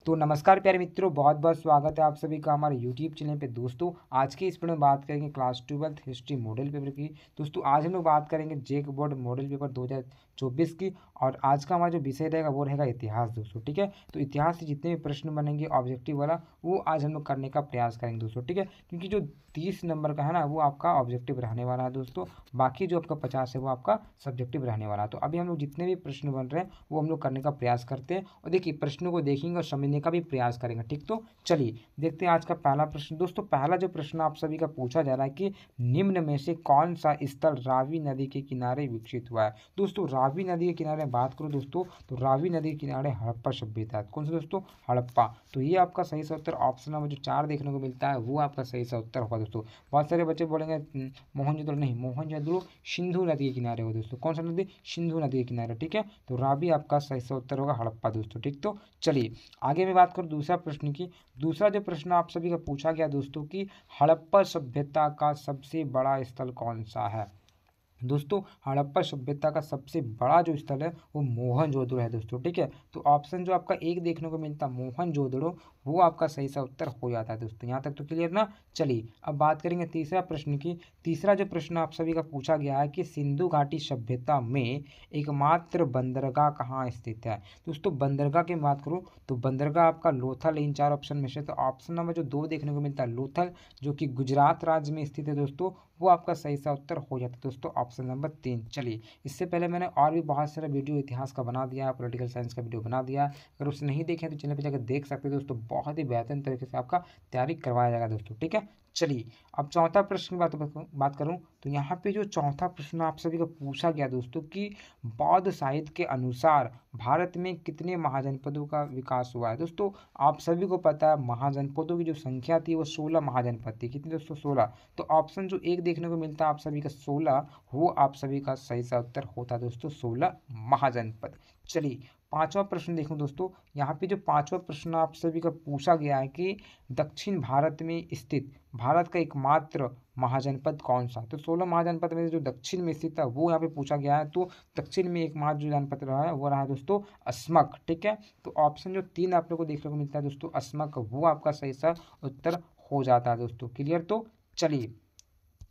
तो नमस्कार प्यारे मित्रों, बहुत बहुत स्वागत है आप सभी का हमारे यूट्यूब चैनल पे। दोस्तों आज की इस वीडियो में बात करेंगे class 12th history model paper की। दोस्तों आज हम लोग बात करेंगे जेक बोर्ड मॉडल पेपर 2024 की। और आज का हमारा जो विषय रहेगा वो रहेगा इतिहास दोस्तों, ठीक है। तो इतिहास से जितने भी प्रश्न बनेंगे ऑब्जेक्टिव वाला वो आज हम लोग करने का प्रयास करेंगे दोस्तों, ठीक है। क्योंकि जो 30 नंबर का है ना वो आपका ऑब्जेक्टिव रहने वाला है दोस्तों, बाकी जो आपका 50 है वो आपका सब्जेक्टिव रहने वाला है। तो अभी हम लोग जितने भी प्रश्न बन रहे हैं वो हम लोग करने का प्रयास करते हैं और देखिए प्रश्नों को देखेंगे और समझने का भी प्रयास करेंगे, ठीक। तो चलिए देखते हैं आज का पहला प्रश्न। दोस्तों पहला जो प्रश्न आप सभी का पूछा जा रहा है कि निम्न में से कौन सा स्थल रावी नदी के किनारे विकसित हुआ है। दोस्तों रावी नदी के किनारे बात करूं दोस्तों तो रावी नदी के किनारे हड़प्पा सभ्यता है। कौन सा दोस्तों? हड़प्पा। तो ये आपका सही सा उत्तर ऑप्शन नंबर जो 4 देखने को मिलता है वो आपका सही सा उत्तर होगा दोस्तों। बहुत सारे बच्चे बोलेंगे मोहनजोदड़ो नहीं, मोहनजोदड़ो सिंधु नदी के किनारे हो दोस्तों। कौन सा नदी? सिंधु नदी के किनारे, ठीक है। तो रावी आपका सही सा उत्तर होगा हड़प्पा दोस्तों, ठीक। तो चलिए आगे मैं बात करूँ दूसरा प्रश्न की। दूसरा जो प्रश्न आप सभी का पूछा गया दोस्तों कि हड़प्पा सभ्यता का सबसे बड़ा स्थल कौन सा है। दोस्तों हड़प्पा सभ्यता का सबसे बड़ा जो स्थल है वो मोहनजोदड़ो है दोस्तों, ठीक है। तो ऑप्शन जो आपका एक देखने को मिलता है मोहनजोदड़ो वो आपका सही सा उत्तर हो जाता है दोस्तों। यहाँ तक तो क्लियर ना। चलिए अब बात करेंगे तीसरा प्रश्न की। तीसरा जो प्रश्न आप सभी का पूछा गया है कि सिंधु घाटी सभ्यता में एकमात्र बंदरगाह कहाँ स्थित है। दोस्तों बंदरगाह की बात करूँ तो बंदरगाह आपका लोथल इन 4 ऑप्शन में से। तो ऑप्शन नंबर जो 2 देखने को मिलता है लोथल जो कि गुजरात राज्य में स्थित है दोस्तों, वो आपका सही सा उत्तर हो जाता है दोस्तों ऑप्शन नंबर 3। चलिए इससे पहले मैंने और भी बहुत सारा वीडियो इतिहास का बना दिया है, पॉलिटिकल साइंस का वीडियो बना दिया। अगर उसे नहीं देखें तो चैनल पे जाकर देख सकते हैं दोस्तों। बहुत ही बेहतरीन तरीके से आपका तैयारी करवाया जाएगा दोस्तों, ठीक है। चलिए अब चौथा प्रश्न की बात करूं तो यहाँ पे जो चौथा प्रश्न आप सभी को पूछा गया दोस्तों कि बौद्ध साहित्य के अनुसार भारत में कितने महाजनपदों का विकास हुआ है। दोस्तों आप सभी को पता है महाजनपदों की जो संख्या थी वो 16 महाजनपद थी। कितनी दोस्तों? 16। तो ऑप्शन जो एक देखने को मिलता है आप सभी का 16 वो आप सभी का सही सा उत्तर होता है दोस्तों 16 महाजनपद। चलिए पांचवा प्रश्न देखो दोस्तों। यहाँ पे जो पांचवा प्रश्न आप सभी का पूछा गया है कि दक्षिण भारत में स्थित भारत का एकमात्र महाजनपद कौन सा। तो 16 महाजनपद में से जो दक्षिण में स्थित है वो यहाँ पे पूछा गया है। तो दक्षिण में एकमात्र जो जनपद रहा है वो रहा है दोस्तों अस्मक, ठीक है। तो ऑप्शन जो 3 आप लोग को देखने को मिलता है दोस्तों अस्मक, वो आपका सही सा उत्तर हो जाता है दोस्तों। क्लियर? तो चलिए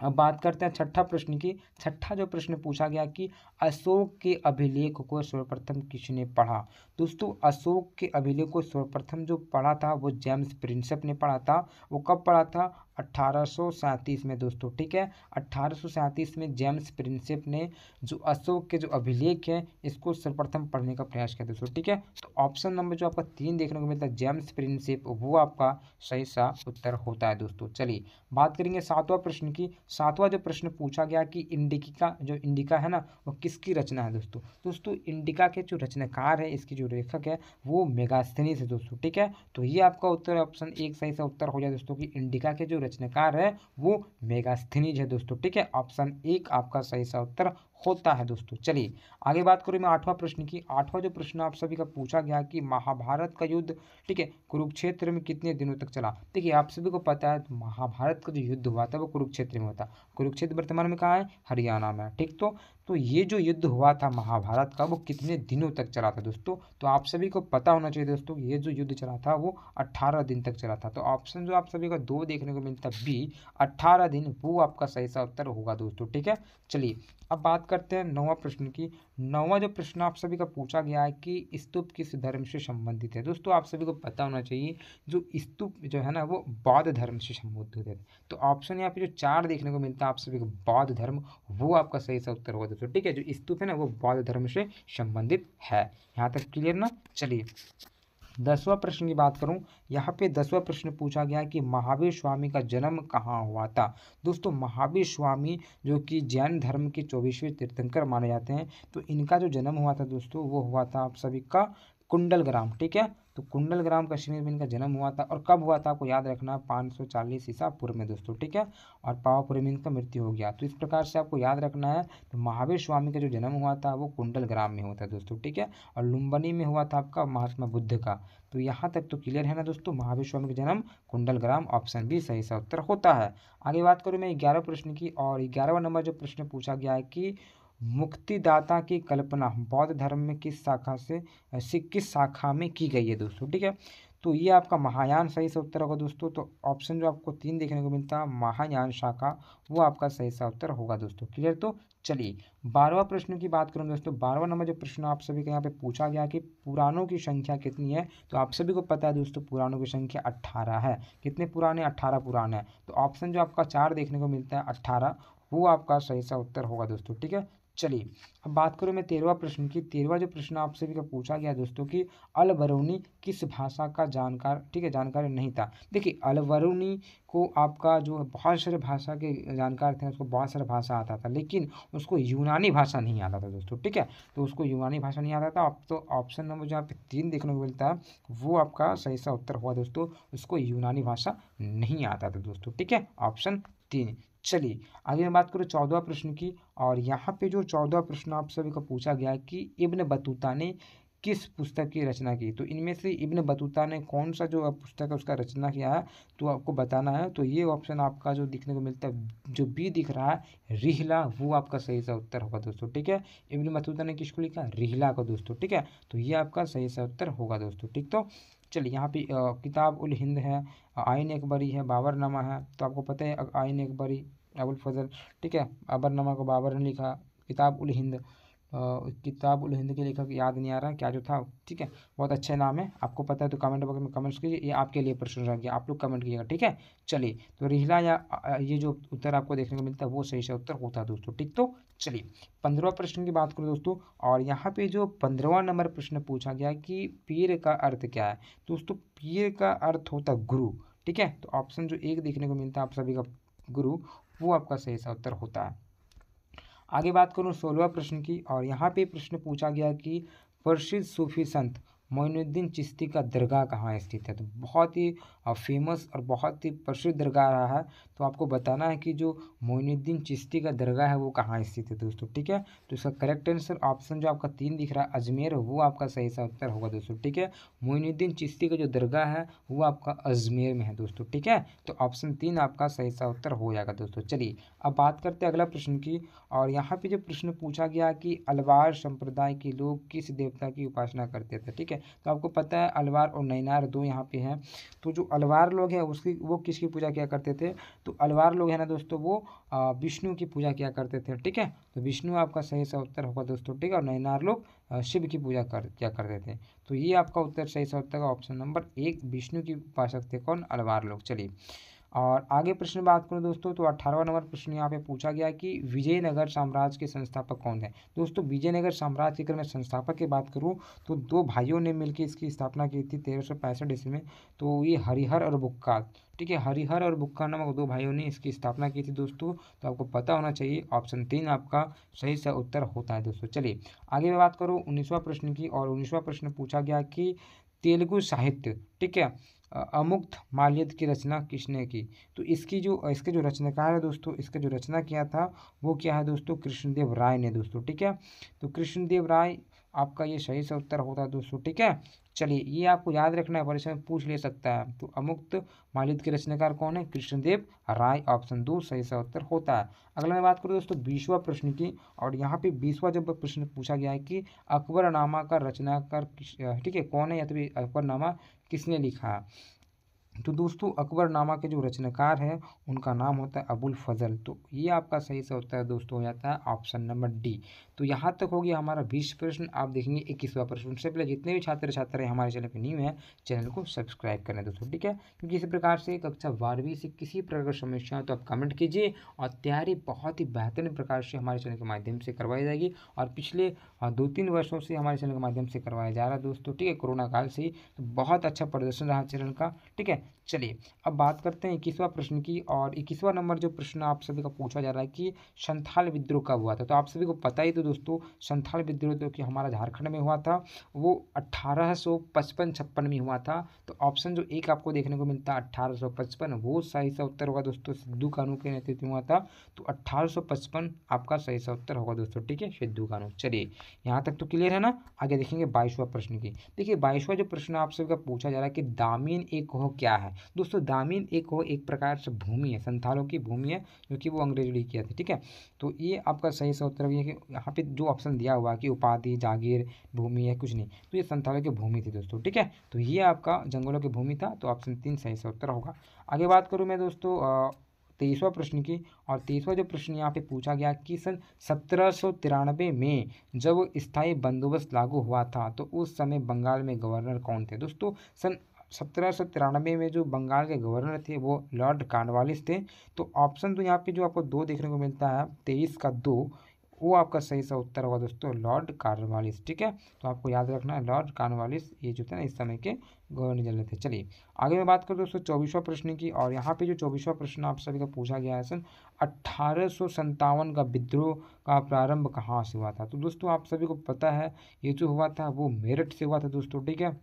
अब बात करते हैं छठा प्रश्न की। छठा जो प्रश्न पूछा गया कि अशोक के अभिलेख को सर्वप्रथम किसने पढ़ा। दोस्तों अशोक के अभिलेख को सर्वप्रथम जो पढ़ा था वो जेम्स प्रिंसेप ने पढ़ा था। वो कब पढ़ा था? 1837 में दोस्तों, ठीक है। 1837 में जेम्स प्रिंसेप ने जो अशोक के जो अभिलेख है इसको सर्वप्रथम पढ़ने का प्रयास किया दोस्तों, ठीक है। तो ऑप्शन नंबर जो आपका 3 देखने को मिलता है जेम्स प्रिंसेप, वो आपका सही सा उत्तर होता है दोस्तों। चलिए बात करेंगे सातवां प्रश्न की। सातवां जो प्रश्न पूछा गया कि इंडिका है ना वो किसकी रचना है दोस्तों। दोस्तों इंडिका के जो रचनाकार है, इसकी जो लेखक है वो मेगास्थनीज है दोस्तों, ठीक है। तो ये आपका उत्तर ऑप्शन एक सही सा उत्तर हो जाए दोस्तों कि इंडिका के जो रचनाकार है वो मेगास्थनीज है दोस्तों, ठीक है। ऑप्शन एक आपका सही सा उत्तर होता है दोस्तों। चलिए आगे बात करूँ मैं आठवां प्रश्न की। आठवां जो प्रश्न आप सभी का पूछा गया कि महाभारत का युद्ध, ठीक है, कुरुक्षेत्र में कितने दिनों तक चला। देखिए आप सभी को पता है महाभारत का जो युद्ध हुआ था वो कुरुक्षेत्र में हुआ था। कुरुक्षेत्र वर्तमान में कहाँ है? हरियाणा में, ठीक। तो ये जो युद्ध हुआ था महाभारत का वो कितने दिनों तक चला था दोस्तों। तो आप सभी को पता होना चाहिए दोस्तों ये जो युद्ध चला था वो 18 दिन तक चला था। तो ऑप्शन जो आप सभी का 2 देखने को मिलता है बी 18 दिन, वो आपका सही सा उत्तर होगा दोस्तों, ठीक है। चलिए अब बात करते हैं 9वां प्रश्न की। 9वां जो प्रश्न आप सभी का पूछा गया है कि स्तूप किस धर्म से संबंधित है। दोस्तों आप सभी को पता होना चाहिए जो स्तूप जो है ना वो बौद्ध धर्म से संबंधित है। तो ऑप्शन यहाँ पे जो 4 देखने को मिलता है आप सभी को बौद्ध धर्म, वो आपका सही सा उत्तर होगा दोस्तों, ठीक है। जो स्तूप है ना वो बौद्ध धर्म से संबंधित है। यहाँ तक क्लियर ना। चलिए 10वां प्रश्न की बात करूं। यहाँ पे 10वां प्रश्न पूछा गया कि महावीर स्वामी का जन्म कहाँ हुआ था। दोस्तों महावीर स्वामी जो कि जैन धर्म के 24वें तीर्थंकर माने जाते हैं, तो इनका जो जन्म हुआ था दोस्तों वो हुआ था आप सभी का कुंडलग्राम, ठीक है। तो कुंडलग्राम कश्मीर में इनका जन्म हुआ था। और कब हुआ था आपको याद रखना 540 ईसा पूर्व में दोस्तों, ठीक है। और पावापुरी में इनका मृत्यु हो गया। तो इस प्रकार से आपको याद रखना है। तो महावीर स्वामी का जो जन्म हुआ था वो कुंडलग्राम में हुआ था दोस्तों, ठीक है। और लुम्बिनी में हुआ था आपका महात्मा बुद्ध का। तो यहाँ तक तो क्लियर है ना दोस्तों। महावीर स्वामी का जन्म कुंडलग्राम, ऑप्शन बी सही सा उत्तर होता है। आगे बात करूँ मैं 11 प्रश्न की। और 11वां नंबर जो प्रश्न पूछा गया है कि मुक्तिदाता की कल्पना बौद्ध धर्म में किस शाखा में की गई है दोस्तों, ठीक है। तो ये आपका महायान सही सा उत्तर होगा दोस्तों। तो ऑप्शन जो आपको 3 देखने को मिलता है महायान शाखा, वो आपका सही सा उत्तर होगा दोस्तों। क्लियर? तो चलिए 12वां प्रश्न की बात करूं दोस्तों। 12वां नंबर जो प्रश्न आप सभी के यहाँ पे पूछा गया कि पुराणों की संख्या कितनी है। तो आप सभी को पता है दोस्तों पुराणों की संख्या 18 है। कितने पुराने? 18 पुराण है। तो ऑप्शन जो आपका 4 देखने को मिलता है 18, वो आपका सही सा उत्तर होगा दोस्तों। ठीक है, चलिए अब बात करूं मैं 13वां प्रश्न की। 13वां जो प्रश्न आप सभी का पूछा गया दोस्तों कि अलबरूनी किस भाषा का जानकार, ठीक है, जानकार नहीं था। देखिए अलबरूनी को आपका जो बहुत सारे भाषा के जानकार थे, उसको बहुत सारा भाषा आता था, लेकिन उसको यूनानी भाषा नहीं आता था दोस्तों। ठीक है, तो उसको यूनानी भाषा नहीं आता था। अब तो ऑप्शन नंबर जो आप 3 देखने को मिलता है, वो आपका सही सा उत्तर हुआ दोस्तों। उसको यूनानी भाषा नहीं आता था दोस्तों। ठीक है, ऑप्शन 3। चलिए आगे मैं बात करूँ 14वां प्रश्न की। और यहाँ पे जो 14वां प्रश्न आप सभी को पूछा गया है कि इब्न बतूता ने किस पुस्तक की रचना की। तो इनमें से इब्न बतूता ने कौन सा जो पुस्तक है उसका रचना किया है, तो आपको बताना है। तो ये ऑप्शन आपका जो दिखने को मिलता है, जो बी दिख रहा है रिहला, वो आपका सही सा उत्तर होगा दोस्तों। ठीक है, इब्न बतूता ने किसको लिखा? रिहला को दोस्तों। ठीक है, तो ये आपका सही सा उत्तर होगा दोस्तों। ठीक, तो चलिए यहाँ पे किताब उल हिंद है, आइन अकबरी है, बाबरनामा है। तो आपको पता है आइन अकबरी अबुल फजल, ठीक है, बाबरनामा को बाबर ने लिखा। किताब उल हिंद, किताब उल हिंद के लेखक याद नहीं आ रहा क्या जो था। ठीक है, बहुत अच्छा नाम है, आपको पता है तो कमेंट बॉक्स में कमेंट्स कीजिए। ये आपके लिए प्रश्न रह गया, आप लोग कमेंट कीजिएगा। ठीक है, चलिए तो रिहला या ये जो उत्तर आपको देखने को मिलता है वो सही से उत्तर होता है दोस्तों। ठीक, तो चलिए 15वां प्रश्न की बात करूँ दोस्तों। और यहाँ पे जो 15वां नंबर प्रश्न पूछा गया कि पीर का अर्थ क्या है दोस्तों। पीर का अर्थ होता है गुरु। ठीक है, तो ऑप्शन जो 1 देखने को मिलता है आप सभी का गुरु, वो आपका सही सा उत्तर होता है। आगे बात करूँ 16वां प्रश्न की। और यहाँ पे प्रश्न पूछा गया कि प्रसिद्ध सूफी संत मोइनुद्दीन चिश्ती का दरगाह कहाँ स्थित है। तो बहुत ही फेमस और बहुत ही प्रसिद्ध दरगाह रहा है। तो आपको बताना है कि जो मोइनुद्दीन चिश्ती का दरगाह है वो कहाँ स्थित है दोस्तों। ठीक है, तो इसका करेक्ट आंसर ऑप्शन जो आपका 3 दिख रहा है अजमेर, वो आपका सही सा उत्तर होगा दोस्तों। ठीक है, मोइनुद्दीन चिश्ती का जो दरगाह है वो आपका अजमेर में है दोस्तों। ठीक है, तो ऑप्शन 3 आपका सही सा उत्तर हो जाएगा दोस्तों। चलिए अब बात करते हैं अगला प्रश्न की। और यहाँ पे जो प्रश्न पूछा गया कि अलवार संप्रदाय के लोग किस देवता की उपासना करते थे। ठीक है, तो आपको पता है अलवार और नैनार दो यहाँ पे हैं। तो जो अलवार लोग हैं उसकी वो किसकी पूजा किया करते थे। तो अलवार लोग हैं ना दोस्तों, वो विष्णु की पूजा किया करते थे। ठीक है, तो विष्णु आपका सही सा उत्तर होगा दोस्तों। ठीक है, और नैनार लोग शिव की पूजा किया करते थे। तो ये आपका उत्तर सही सा उत्तर है ऑप्शन नंबर 1, विष्णु की उपासक थे कौन? अलवार लोग। चलिए और आगे प्रश्न बात करूं दोस्तों, तो 18वां नंबर प्रश्न यहाँ पे पूछा गया कि विजयनगर साम्राज्य के संस्थापक कौन है दोस्तों। विजयनगर साम्राज्य की अगर मैं संस्थापक की बात करूं तो 2 भाइयों ने मिलकर इसकी स्थापना की थी 1365 ईस्वी में। तो ये हरिहर और बुक्का, ठीक है, हरिहर और बुक्का नामक 2 भाइयों ने इसकी स्थापना की थी दोस्तों। तो आपको पता होना चाहिए, ऑप्शन 3 आपका सही सा उत्तर होता है दोस्तों। चलिए आगे मैं बात करूँ 19वां प्रश्न की। और 19वां प्रश्न पूछा गया कि तेलुगु साहित्य, ठीक है, अमुक्त माल्यद की रचना किसने की। तो इसके जो रचनाकार है दोस्तों, इसका जो रचना किया था वो क्या है दोस्तों? कृष्णदेव राय ने दोस्तों। ठीक है, तो कृष्णदेव राय आपका ये सही सा उत्तर होता है दोस्तों। ठीक है, चलिए ये आपको याद रखना है, परीक्षा में पूछ ले सकता है। तो अमुक्त माल्यद के रचनाकार कौन है? कृष्णदेव राय, ऑप्शन 2 सही सा उत्तर होता है। अगला मैं बात करूँ दोस्तों 20वां प्रश्न की। और यहाँ पे 20वां जब प्रश्न पूछा गया है कि अकबरनामा का रचनाकार ठीक है कौन है, या तो अकबरनामा किसने लिखा है। तो दोस्तों अकबरनामा के जो रचनाकार है उनका नाम होता है अबुल फजल। तो ये आपका सही से उत्तर दोस्तों हो जाता है ऑप्शन नंबर डी। तो यहाँ तक हो गया हमारा 20 प्रश्न। आप देखेंगे 21वां प्रश्न। उससे पहले जितने भी छात्र छात्राएं हमारे चैनल पर न्यू हैं, चैनल को सब्सक्राइब करना दोस्तों। ठीक है, क्योंकि इसी प्रकार से कक्षा 12वीं से किसी प्रकार की समस्या हो तो आप कमेंट कीजिए। और तैयारी बहुत ही बेहतरीन प्रकार से हमारे चैनल के माध्यम से करवाई जाएगी। और पिछले 2-3 वर्षों से हमारे चैनल के माध्यम से करवाया जा रहा है दोस्तों। ठीक है, कोरोना काल से ही तो बहुत अच्छा प्रदर्शन रहा चैनल का। ठीक है, चलिए अब बात करते हैं 21वां प्रश्न की। और 21वां नंबर जो प्रश्न आप सभी का पूछा जा रहा है कि संथाल विद्रोह कब हुआ था। तो आप सभी को पता ही तो दोस्तों, संथाल विद्रोह जो कि हमारा झारखंड में हुआ था वो 1855-56 में हुआ था। तो ऑप्शन जो 1 आपको देखने को मिलता है 1855, वो सही सा उत्तर होगा दोस्तों। सिद्धू कानू के नेतृत्व में हुआ था। तो 1855 आपका सही सा उत्तर होगा दोस्तों। ठीक है, सिद्धू कानू। चलिए यहाँ तक तो क्लियर है ना। आगे देखेंगे 22वां प्रश्न की। देखिए 22वां जो प्रश्न आप सभी का पूछा जा रहा है कि दामीन एक हो क्या है दोस्तों। दामीन एक हो एक प्रकार से भूमि है, संथालों की भूमि है, जो कि वो अंग्रेज ने किया था। ठीक है, तो ये आपका सही सा उत्तर है कि यहाँ पे जो ऑप्शन दिया हुआ है कि उपाधि, जागीर, भूमि है, कुछ नहीं, तो ये संथालों की भूमि थी दोस्तों। ठीक है, तो ये आपका जंगलों की भूमि था, तो ऑप्शन 3 सही से उत्तर होगा। आगे बात करूँ मैं दोस्तों 23वां प्रश्न की, और 23वां जो प्रश्न यहाँ पे पूछा गया कि सन 1793 में जब स्थायी बंदोबस्त लागू हुआ था तो उस समय बंगाल में गवर्नर कौन थे। दोस्तों सन 1793 में जो बंगाल के गवर्नर थे वो लॉर्ड कॉर्नवालिस थे। तो ऑप्शन तो यहाँ पे जो आपको 2 देखने को मिलता है, 23 का 2, वो आपका सही सा उत्तर होगा दोस्तों, लॉर्ड कॉर्नवालिस। ठीक है, तो आपको याद रखना है लॉर्ड कॉर्नवालिस, ये जो थे ना इस समय के गवर्नर जनरल थे। चलिए आगे मैं बात करूँ दोस्तों 24वां प्रश्न की, और यहाँ पे जो 24वां प्रश्न आप सभी का पूछा गया है, सन 1857 का विद्रोह का प्रारंभ कहाँ से हुआ था। तो दोस्तों आप सभी को पता है ये जो हुआ था वो मेरठ से हुआ था दोस्तों। ठीक है,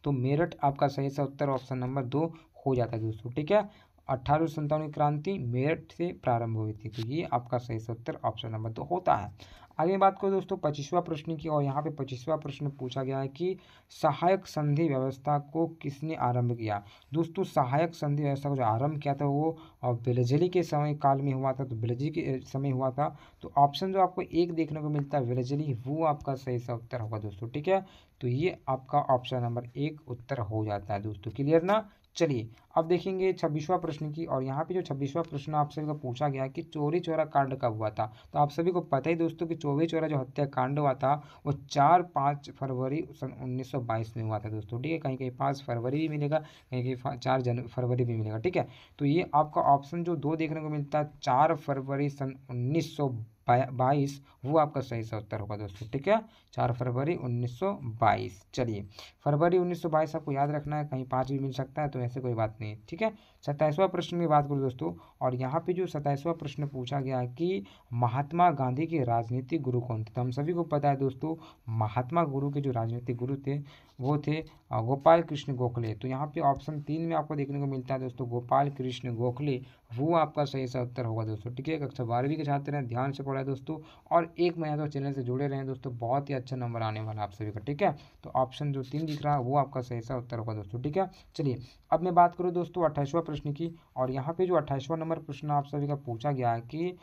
तो मेरठ आपका सही सा उत्तर ऑप्शन नंबर 2 हो जाता है दोस्तों। ठीक है, 1857 की क्रांति मेरठ से प्रारंभ हुई थी, तो ये आपका सही सा उत्तर ऑप्शन नंबर 2 होता है। आगे बात करो दोस्तों 25वां प्रश्न की, और यहाँ पे 25वां प्रश्न पूछा गया है कि सहायक संधि व्यवस्था को किसने आरंभ किया। दोस्तों सहायक संधि व्यवस्था को जो आरंभ किया था वो वेलेजली के समय काल में हुआ था, तो वेलेजली के समय हुआ था। तो ऑप्शन जो आपको एक देखने को मिलता है वेलेजली, वो आपका सही सा उत्तर होगा दोस्तों। ठीक है, तो ये आपका ऑप्शन नंबर 1 उत्तर हो जाता है दोस्तों। क्लियर ना। चलिए अब देखेंगे 26वां प्रश्न की, और यहाँ पे जो 26वां प्रश्न आप सभी को पूछा गया कि चौरी चौरा कांड कब हुआ था। तो आप सभी को पता ही दोस्तों कि चौरी चौरा जो हत्याकांड हुआ था वो 4-5 फरवरी सन 1922 में हुआ था दोस्तों। ठीक है, कहीं कहीं 5 फरवरी भी मिलेगा, कहीं कहीं 4 फरवरी भी मिलेगा। ठीक है, तो ये आपका ऑप्शन जो 2 देखने को मिलता है 4 फरवरी सन 1922, वो आपका सही सा उत्तर होगा दोस्तों। ठीक है, 4 फरवरी 1922। चलिए फरवरी 1922 आपको याद रखना है, कहीं 5 भी मिल सकता है, तो ऐसे कोई बात नहीं है। ठीक है, 27वां प्रश्न की बात करूँ दोस्तों, और यहाँ पे जो 27वां प्रश्न पूछा गया है कि महात्मा गांधी के राजनीतिक गुरु कौन थे। तो हम सभी को पता है दोस्तों महात्मा गुरु के जो राजनीतिक गुरु थे वो थे गोपाल कृष्ण गोखले। तो यहाँ पे ऑप्शन 3 में आपको देखने को मिलता है दोस्तों गोपाल कृष्ण गोखले, वो आपका सही सा उत्तर होगा दोस्तों। ठीक है, कक्षा 12वीं के छात्र हैं, ध्यान से पढ़ा है दोस्तों, और 1 महीना तो चैनल से जुड़े रहे दोस्तों, बहुत ही अच्छा नंबर आने वाला आप सभी का। ठीक है, तो ऑप्शन जो 3 दिख रहा है वो आपका सही सा उत्तर होगा दोस्तों। ठीक है, चलिए अब मैं बात करूँ दोस्तों 28वां प्रश्न की, और यहाँ पे जो 28वां नंबर प्रश्न आप सभी का पूछा गया है कि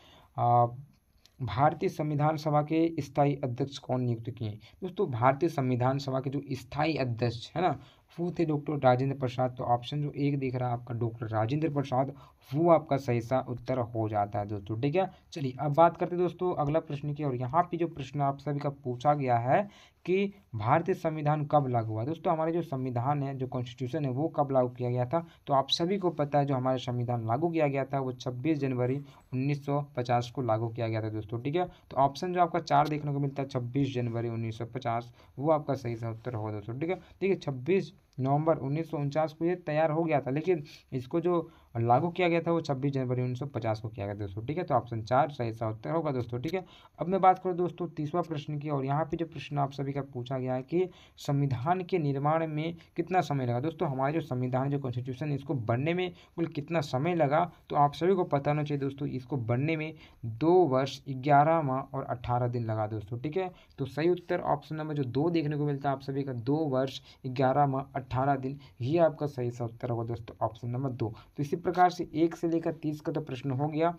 भारतीय संविधान सभा के स्थायी अध्यक्ष कौन नियुक्त किए। दोस्तों भारतीय संविधान सभा के जो स्थायी अध्यक्ष है ना वो थे डॉक्टर राजेंद्र प्रसाद। तो ऑप्शन जो 1 दिख रहा है आपका डॉक्टर राजेंद्र प्रसाद, वो आपका सही सा उत्तर हो जाता है दोस्तों। ठीक है, चलिए अब बात करते हैं दोस्तों अगला प्रश्न की, और यहाँ पे जो प्रश्न आप सभी का पूछा गया है कि भारतीय संविधान कब लागू हुआ। दोस्तों हमारे जो संविधान है, जो कॉन्स्टिट्यूशन है, वो कब लागू किया गया था। तो आप सभी को पता है जो हमारा संविधान लागू किया गया था वो 26 जनवरी 1950 को लागू किया गया था दोस्तों। ठीक है, तो ऑप्शन जो आपका 4 देखने को मिलता है 26 जनवरी 1950, वो आपका सही सा उत्तर होगा दोस्तों। ठीक है, देखिए 26 नवंबर 1949 को ये तैयार हो गया था, लेकिन इसको जो लागू किया गया था वो 26 जनवरी 1950 को किया गया दोस्तों। ठीक है, तो ऑप्शन 4 सही सा उत्तर होगा दोस्तों। ठीक है, अब मैं बात करूँ दोस्तों 30वां प्रश्न की, और यहाँ पे जो प्रश्न आप सभी का पूछा गया है कि संविधान के निर्माण में कितना समय लगा। दोस्तों हमारे जो संविधान जो कॉन्स्टिट्यूशन इसको बनने में कुल कितना समय लगा, तो आप सभी को पता होना चाहिए दोस्तों इसको बनने में 2 वर्ष 11 माह और 18 दिन लगा दोस्तों। ठीक है, तो सही उत्तर ऑप्शन नंबर जो 2 देखने को मिलता है आप सभी का 2 वर्ष 11 माह 18 दिन, ये आपका सही सा उत्तर होगा दोस्तों ऑप्शन नंबर 2। तो इसी प्रकार से 1 से लेकर 30 का तो प्रश्न हो गया।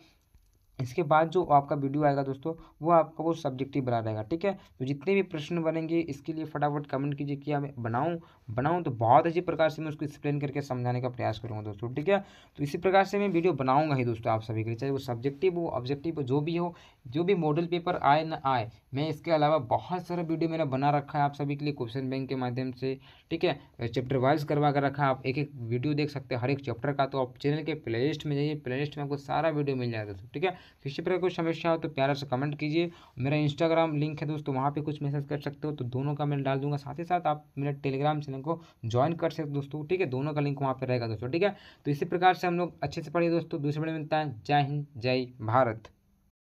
इसके बाद जो आपका वीडियो आएगा दोस्तों वो आपका वो सब्जेक्टिव बना रहेगा। ठीक है, तो जितने भी प्रश्न बनेंगे इसके लिए फटाफट कमेंट कीजिए कि मैं बनाऊं तो बहुत अच्छी प्रकार से मैं उसको एक्सप्लेन करके समझाने का प्रयास करूंगा दोस्तों। ठीक है, तो इसी प्रकार से मैं वीडियो बनाऊंगा ही दोस्तों आप सभी के लिए, चाहे वो सब्जेक्टिव हो ऑब्जेक्टिव हो, जो भी मॉडल पेपर आए ना आए, मैं इसके अलावा बहुत सारा वीडियो मैंने बना रखा है आप सभी के लिए क्वेश्चन बैंक के माध्यम से। ठीक है, चैप्टर वाइज करवा कर रखा है, आप एक एक वीडियो देख सकते हैं हर एक चैप्टर का। तो आप चैनल के प्ले लिस्ट में जाइए, प्ले लिस्ट में आपको सारा वीडियो मिल जाएगा दोस्तों। ठीक है, किसी प्रकार कोई समस्या हो तो प्यारा से कमेंट कीजिए। मेरा इंस्टाग्राम लिंक है दोस्तों, वहाँ पे कुछ मैसेज कर सकते हो, तो दोनों का मैं डाल दूंगा। साथ ही साथ आप मेरे टेलीग्राम चैनल को ज्वाइन कर सकते हो दोस्तों। ठीक है, दोनों का लिंक वहाँ पे रहेगा दोस्तों। ठीक है, तो इसी प्रकार से हम लोग अच्छे से पढ़िए दोस्तों। दूसरे वीडियो में मिलता है। जय हिंद, जय भारत।